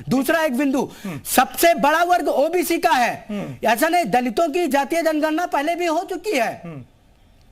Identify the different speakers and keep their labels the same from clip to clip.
Speaker 1: दूसरा एक बिंदु, सबसे बड़ा वर्ग ओबीसी का है। ऐसा नहीं, दलितों की जातीय जनगणना पहले भी हो चुकी है,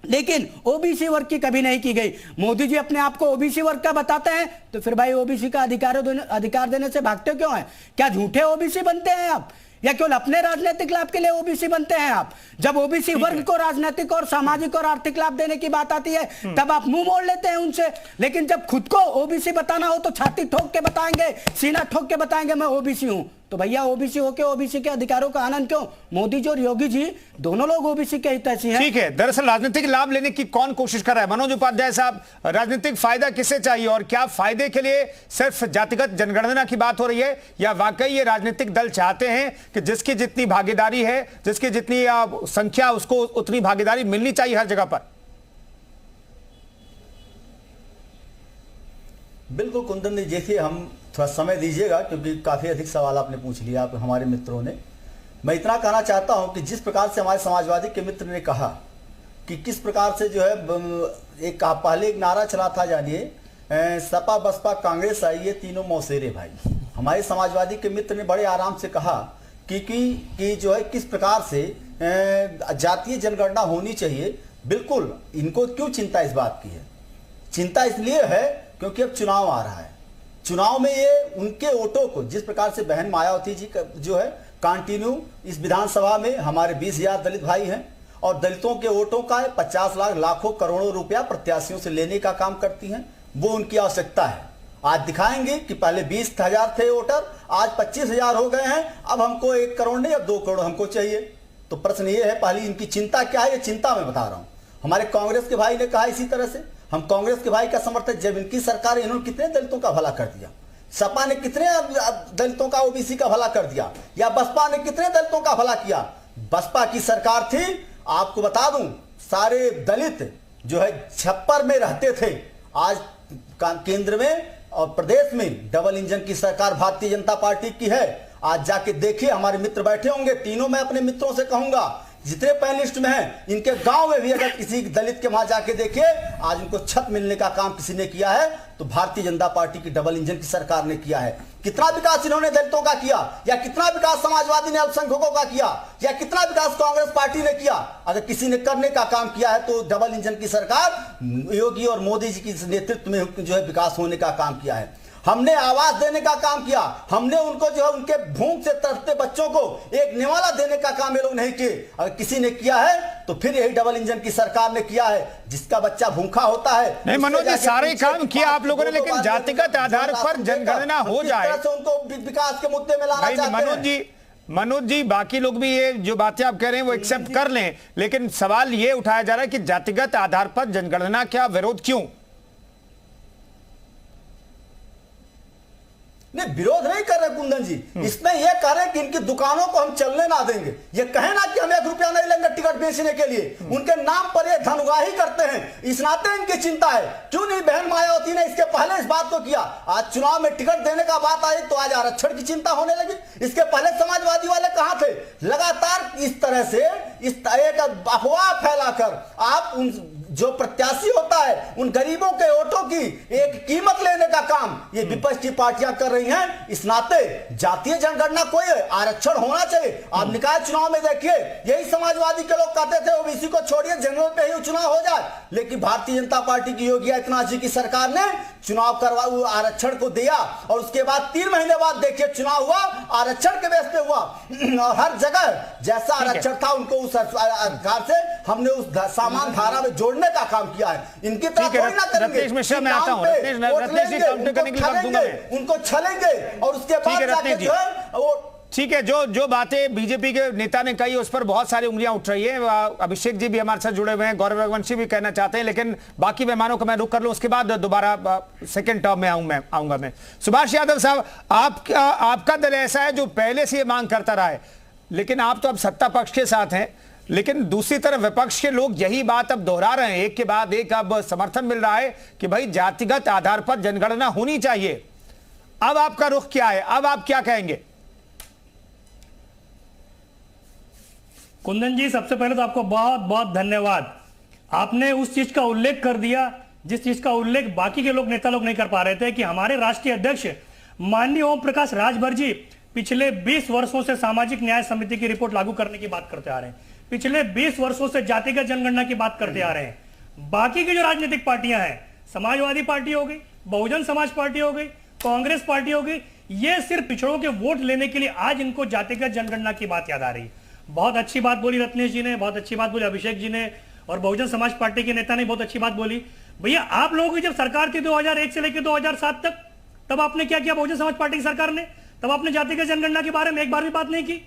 Speaker 1: लेकिन ओबीसी वर्ग की कभी नहीं की गई। मोदी जी अपने आप को ओबीसी वर्ग का बताते हैं, तो फिर भाई ओबीसी का अधिकार देने से भागते क्यों हैं? क्या झूठे ओबीसी बनते हैं आप, या केवल अपने राजनीतिक लाभ के लिए ओबीसी बनते हैं आप? जब ओबीसी वर्ग को राजनीतिक और सामाजिक और आर्थिक लाभ देने की बात आती है, तब आप मुंह मोड़ लेते हैं उनसे। लेकिन जब खुद को ओबीसी बताना हो तो छाती ठोक के बताएंगे, सीना ठोक के बताएंगे मैं ओबीसी हूं। तो भैया ओबीसी होके ओबीसी के अधिकारों का आनंद क्यों? मोदी जी और योगी जी दोनों लोग ओबीसी के हितैषी हैं।
Speaker 2: ठीक है, दरअसल राजनीतिक लाभ लेने की कौन कोशिश कर रहा है? मनोज उपाध्याय साहब, राजनीतिक फायदा किसे चाहिए, और क्या फायदे के लिए सिर्फ जातिगत जनगणना की बात हो रही है, या वाकई ये राजनीतिक दल चाहते हैं कि जिसकी जितनी भागीदारी है, जिसकी जितनी संख्या, उसको उतनी भागीदारी मिलनी चाहिए हर जगह पर?
Speaker 3: बिल्कुल कुंदन जी, देखिए हम थोड़ा समय दीजिएगा क्योंकि काफ़ी अधिक सवाल आपने पूछ लिया आप हमारे मित्रों ने। मैं इतना कहना चाहता हूं कि जिस प्रकार से हमारे समाजवादी के मित्र ने कहा कि किस प्रकार से जो है एक पहले एक नारा चला था, जानिए सपा बसपा कांग्रेस आई ये तीनों मौसेरे भाई। हमारे समाजवादी के मित्र ने बड़े आराम से कहा कि जो है किस प्रकार से जातीय जनगणना होनी चाहिए। बिल्कुल, इनको क्यों चिंता इस बात की है? चिंता इसलिए है क्योंकि अब चुनाव आ रहा है। चुनाव में ये उनके वोटों को, जिस प्रकार से बहन मायावती जी का जो है कंटिन्यू इस विधानसभा में हमारे 20,000 दलित भाई हैं, और दलितों के वोटों का 50 लाख लाखों करोड़ों रुपया प्रत्याशियों से लेने का काम करती हैं। वो उनकी आवश्यकता है। आज दिखाएंगे कि पहले 20,000 थे वोटर, आज 25,000 हो गए हैं, अब हमको 1 करोड़ नहीं, अब 2 करोड़ हमको चाहिए। तो प्रश्न ये है, पहली इनकी चिंता क्या है? ये चिंता मैं बता रहा हूं। हमारे कांग्रेस के भाई ने कहा इसी तरह से, हम कांग्रेस के भाई का समर्थक, जब इनकी सरकार, इन्होंने कितने दलितों का भला कर दिया? सपा ने कितने दलितों का, ओबीसी का भला कर दिया? या बसपा ने कितने दलितों का भला किया? बसपा की सरकार थी, आपको बता दूं, सारे दलित जो है छप्पर में रहते थे। आज केंद्र में और प्रदेश में डबल इंजन की सरकार भारतीय जनता पार्टी की है। आज जाके देखिए, हमारे मित्र बैठे होंगे, तीनों मैं अपने मित्रों से कहूंगा जितने पैनलिस्ट में हैं, इनके गांव में भी अगर किसी दलित के वहां जाके देखिए, आज उनको छत मिलने का काम किसी ने किया है तो भारतीय जनता पार्टी की डबल इंजन की सरकार ने किया है। कितना विकास इन्होंने दलितों का किया, या कितना विकास समाजवादी ने अल्पसंख्यकों का किया, या कितना विकास कांग्रेस पार्टी ने किया? अगर किसी ने करने का काम किया है तो डबल इंजन की सरकार योगी और मोदी जी के नेतृत्व में जो है विकास होने का काम किया है। हमने आवास देने का काम किया, हमने उनको जो है उनके भूख से तरसते बच्चों को एक निवाला देने का काम ये लोग नहीं किए। अगर किसी ने किया है तो फिर यही डबल इंजन की सरकार ने किया है। जिसका बच्चा भूखा होता है,
Speaker 2: नहीं मनोज जी, सारे काम किया आप लोगों ने, लेकिन जातिगत आधार पर जनगणना हो जाए
Speaker 3: तो उनको विकास के मुद्दे में लाना चाहते हैं।
Speaker 2: मनोज जी, बाकी लोग भी ये जो बातें आप कह रहे हैं वो एक्सेप्ट कर लें, लेकिन सवाल ये उठाया जा रहा है कि जातिगत आधार पर जनगणना क्या विरोध क्यों?
Speaker 3: नहीं, विरोध नहीं कर रहे कुंदन जी, इसमें यह कह रहे कि इनकी दुकानों को हम चलने ना देंगे। ये कहे ना कि हम 1 रुपया नहीं लेंगे टिकट बेचने के लिए, उनके नाम पर ये धनउगाही करते हैं। इस नाते इनकी चिंता है। क्यों नहीं बहन मायावती ने इसके पहले इस बात को किया? आज चुनाव में टिकट देने का बात आई तो आज आरक्षण की चिंता होने लगी। इसके पहले समाजवादी वाले कहां थे? लगातार इस तरह से इस एक अफवाह फैलाकर आप उन जो प्रत्याशी होता है उन गरीबों के वोटों की एक कीमत लेने का काम ये विपक्ष की पार्टियां कर रही हैं। इस नाते जातीय जनगणना कोई आरक्षण होना चाहिए। आप निकाय चुनाव में देखिए, यही समाजवादी के लोग कहते थे ओबीसी को छोड़िए, जनरल पे ही चुनाव हो जाए, लेकिन भारतीय जनता पार्टी की योगी आदित्यनाथ जी की सरकार ने चुनाव करवा आरक्षण को दिया, और उसके बाद 3 महीने बाद देखिए चुनाव हुआ, आरक्षण के बेस पे हुआ, और हर जगह जैसा आरक्षण था उनको उस अधिकार से हमने उस सामान धारा में जोड़ने का काम किया है। इनकी तरफ कोई ना करेंगे, उनको छलेंगे और उसके बाद जाके जो है वो
Speaker 2: ठीक है। जो बातें बीजेपी के नेता ने कही उस पर बहुत सारी उंगलियां उठ रही हैं। अभिषेक जी भी हमारे साथ जुड़े हुए हैं, गौरव रघुवंशी भी कहना चाहते हैं, लेकिन बाकी मेहमानों को मैं रुक कर लूं, उसके बाद दोबारा सेकंड टर्म में आऊंगा मैं। सुभाष यादव साहब, आपका दल ऐसा है जो पहले से ये मांग करता रहा है, लेकिन आप तो अब सत्ता पक्ष के साथ हैं, लेकिन दूसरी तरफ विपक्ष के लोग यही बात अब दोहरा रहे हैं, एक के बाद एक अब समर्थन मिल रहा है कि भाई जातिगत आधार पर जनगणना होनी चाहिए। अब आपका रुख क्या है? अब आप क्या कहेंगे?
Speaker 4: कुंदन जी, सबसे पहले तो आपको बहुत बहुत धन्यवाद। आपने उस चीज का उल्लेख कर दिया जिस चीज का उल्लेख बाकी के लोग नेता लोग नहीं कर पा रहे थे, कि हमारे राष्ट्रीय अध्यक्ष माननीय ओम प्रकाश राजभर जी पिछले 20 वर्षों से सामाजिक न्याय समिति की रिपोर्ट लागू करने की बात करते आ रहे हैं, पिछले 20 वर्षों से जातिगत जनगणना की बात करते आ रहे हैं। बाकी की जो राजनीतिक पार्टियां हैं, समाजवादी पार्टी हो गई, बहुजन समाज पार्टी हो गई, कांग्रेस पार्टी हो गई, ये सिर्फ पिछड़ों के वोट लेने के लिए आज इनको जातिगत जनगणना की बात याद आ रही है। बहुत अच्छी बात बोली रत्नेश जी ने, बहुत अच्छी बात बोली अभिषेक जी ने, और बहुजन समाज पार्टी के नेता ने बहुत अच्छी बात बोली। भैया आप लोगों की जब सरकार थी 2001 से लेकर 2007 तक, तब आपने क्या किया? बहुजन समाज पार्टी की सरकार ने तब आपने जातिगत जनगणना के बारे में एक बार भी बात नहीं की।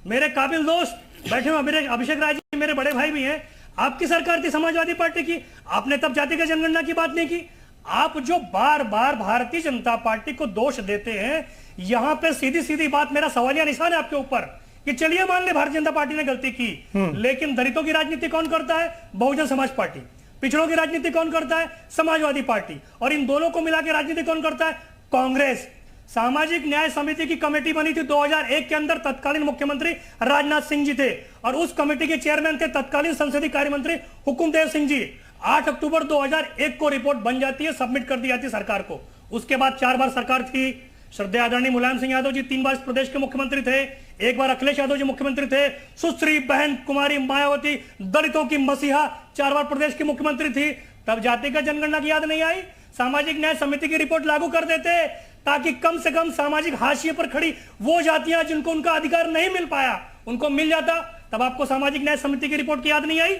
Speaker 4: मेरे काबिल दोस्त बैठे हुए मेरे अभिषेक राय जी मेरे बड़े भाई भी हैं, आपकी सरकार थी समाजवादी पार्टी की, आपने तब जातिगत जनगणना की बात नहीं की। आप जो बार बार भारतीय जनता पार्टी को दोष देते हैं, यहां पे सीधी सीधी बात, मेरा सवालिया निशान है आपके ऊपर कि चलिए मान ले भारतीय जनता पार्टी ने गलती की, लेकिन दलितों की राजनीति कौन करता है? बहुजन समाज पार्टी। पिछड़ों की राजनीति कौन करता है? समाजवादी पार्टी। और इन दोनों को मिला के राजनीति कौन करता है? कांग्रेस। सामाजिक न्याय समिति की कमेटी बनी थी 2001 के अंदर, तत्कालीन मुख्यमंत्री राजनाथ सिंह जी थे और उस कमेटी के चेयरमैन थे तत्कालीन संसदीय कार्य मंत्री हुकुमदेव सिंह जी। 8 अक्टूबर 2001 को रिपोर्ट बन जाती है, सबमिट कर दी जाती है सरकार को। उसके बाद 4 बार सरकार थी, श्रद्धेय आदरणीय मुलायम सिंह यादव जी 3 बार इस प्रदेश के मुख्यमंत्री थे, 1 बार अखिलेश यादव जी मुख्यमंत्री थे, सुश्री बहन कुमारी मायावती दलितों की मसीहा 4 बार प्रदेश की मुख्यमंत्री थी। तब जातिगत जनगणना की याद नहीं आई? सामाजिक न्याय समिति की रिपोर्ट लागू कर देते ताकि कम से कम सामाजिक हाशिए पर खड़ी वो जातियां जिनको उनका अधिकार नहीं मिल पाया उनको मिल जाता। तब आपको सामाजिक न्याय समिति की रिपोर्ट की याद नहीं आई?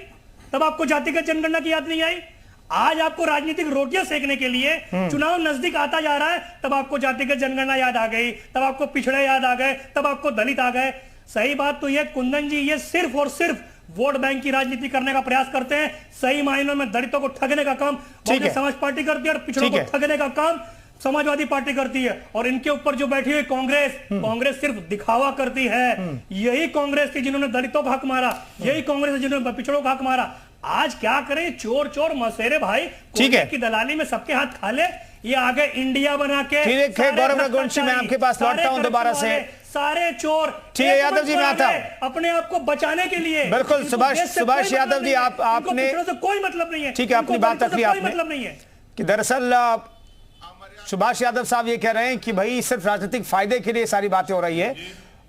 Speaker 4: तब आपको जातिगत जनगणना की याद नहीं आई? आज आपको राजनीतिक रोटियां सेकने के लिए चुनाव नजदीक आता जा रहा है, तब आपको जातिगत जनगणना याद आ गई, तब आपको पिछड़े याद आ गए, तब आपको दलित आ गए। सही बात तो ये कुंदन जी, ये सिर्फ और सिर्फ वोट बैंक की राजनीति करने का प्रयास करते हैं। सही मायनों में दलितों को ठगने का काम बहुजन समाज पार्टी करती है और पिछड़ों को ठगने का काम समाजवादी पार्टी करती है। और इनके ऊपर जो बैठी हुई कांग्रेस सिर्फ दिखावा करती है। यही कांग्रेस थी जिन्होंने दलितों का हक मारा, यही कांग्रेस जिन्होंने पिछड़ों का हक मारा। आज क्या करें? चोर चोर मसेरे भाई, ठीक है, की दलाली में सबके हाथ खा ले। ये आगे इंडिया बना के
Speaker 2: गौरव रघुवंशी, मैं आपके पास लौटता हूं दोबारा से।
Speaker 4: सारे चोर,
Speaker 2: ठीक है यादव जी, मैं आता हूं
Speaker 4: अपने आप को बचाने के लिए।
Speaker 2: बिल्कुल सुभाष यादव जी, आपने
Speaker 4: कोई मतलब नहीं है,
Speaker 2: ठीक है, अपनी बात रख ली आपने,
Speaker 4: मतलब नहीं है
Speaker 2: कि दरअसल सुभाष यादव साहब ये कह रहे हैं कि भाई सिर्फ राजनीतिक फायदे के लिए सारी बातें हो रही है।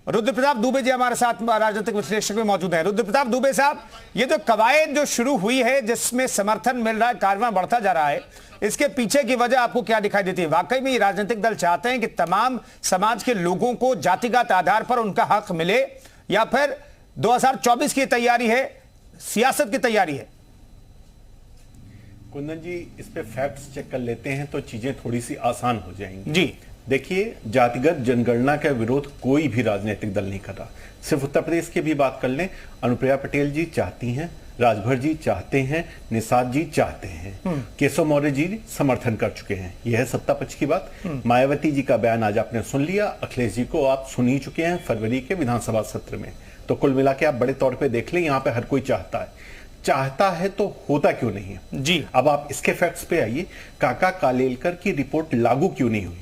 Speaker 2: रुद्र प्रताप दुबे जी हमारे साथ राजनीतिक विश्लेषक में मौजूद हैं। रुद्र प्रताप दुबे साहब, ये जो कवायद जो शुरू हुई है जिसमें समर्थन मिल रहा है, कारवां बढ़ता जा रहा है, इसके पीछे की वजह आपको क्या दिखाई देती है? वाकई में राजनीतिक दल चाहते हैं कि तमाम समाज के लोगों को जातिगत आधार पर उनका हक मिले, या फिर 2024 की तैयारी है, सियासत की तैयारी है?
Speaker 5: कुंदन जी, इस पे फैक्ट्स चेक कर लेते हैं तो चीजें थोड़ी सी आसान हो जाएंगी।
Speaker 2: जी
Speaker 5: देखिए, जातिगत जनगणना का विरोध कोई भी राजनीतिक दल नहीं कर रहा। सिर्फ उत्तर प्रदेश की भी बात कर लें, अनुप्रिया पटेल जी चाहती हैं, राजभर जी चाहते हैं, निषाद जी चाहते हैं, केशव मौर्य जी समर्थन कर चुके हैं। यह है सत्ता पक्ष की बात। मायावती जी का बयान आज आपने सुन लिया, अखिलेश जी को आप सुन ही चुके हैं फरवरी के विधानसभा सत्र में। तो कुल मिला के आप बड़े तौर पर देख लें, यहाँ पे हर कोई चाहता है तो होता क्यों नहीं है
Speaker 2: जी।
Speaker 5: अब आप इसके फैक्ट्स पे आइए। काका कालेलकर की रिपोर्ट लागू क्यों नहीं हुई?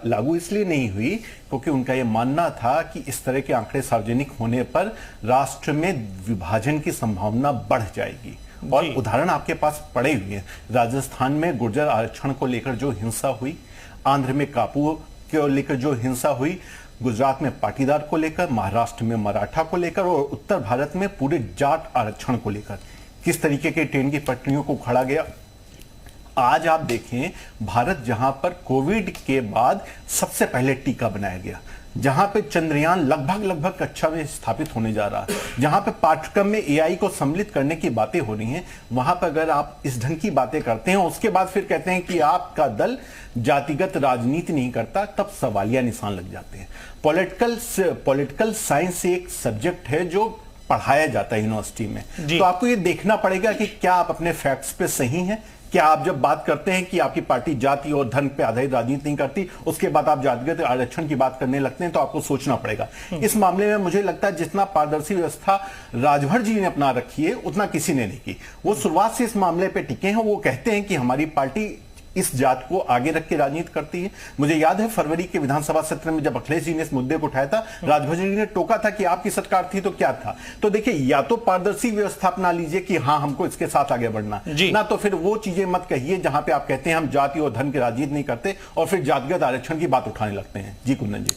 Speaker 5: लागू इसलिए नहीं हुई क्योंकि उनका यह मानना था कि इस तरह के आंकड़े सार्वजनिक होने पर राष्ट्र में विभाजन की संभावना बढ़ जाएगी। और उदाहरण आपके पास पड़े हुए हैं। राजस्थान में गुर्जर आरक्षण को लेकर जो हिंसा हुई, आंध्र में कापू को लेकर जो हिंसा हुई, गुजरात में पाटीदार को लेकर, महाराष्ट्र में मराठा को लेकर, और उत्तर भारत में पूरे जाट आरक्षण को लेकर किस तरीके के ट्रेन की पटरियों को खड़ा गया। आज आप देखें, भारत जहां पर कोविड के बाद सबसे पहले टीका बनाया गया, जहां पे चंद्रयान लगभग कक्षा में स्थापित होने जा रहा है, जहां पे पाठ्यक्रम में एआई को सम्मिलित करने की बातें हो रही हैं, वहां पर अगर आप इस ढंग की बातें करते हैं, उसके बाद फिर कहते हैं कि आपका दल जातिगत राजनीति नहीं करता, तब सवालिया निशान लग जाते हैं। पॉलिटिकल साइंस एक सब्जेक्ट है जो पढ़ाया जाता है यूनिवर्सिटी में, तो आपको ये देखना पड़ेगा कि क्या आप अपने फैक्ट्स पे सही हैं। क्या आप जब बात करते हैं कि आपकी पार्टी जाति और धर्म पे आधारित राजनीति नहीं करती, उसके बाद आप जातिगत आरक्षण की बात करने लगते हैं, तो आपको सोचना पड़ेगा। इस मामले में मुझे लगता है जितना पारदर्शी व्यवस्था राजभर जी ने अपना रखी है, उतना किसी ने नहीं की। वो शुरुआत से इस मामले पे टिके हैं। वो कहते हैं कि हमारी पार्टी इस जात को आगे रख के राजनीति करती है। मुझे याद है फरवरी के विधानसभा सत्र में जब अखिलेश जी ने इस मुद्दे को उठाया था, राजभर जी ने टोका था कि आपकी सरकार थी तो क्या था। तो देखिए, या तो पारदर्शी व्यवस्था अपना लीजिए कि हाँ हमको इसके साथ आगे बढ़ना, ना तो फिर वो चीजें मत कहिए जहां पे आप कहते हैं हम जाति और धन की राजनीति नहीं करते और फिर जातिगत आरक्षण की बात उठाने लगते हैं। जी कुंदन जी।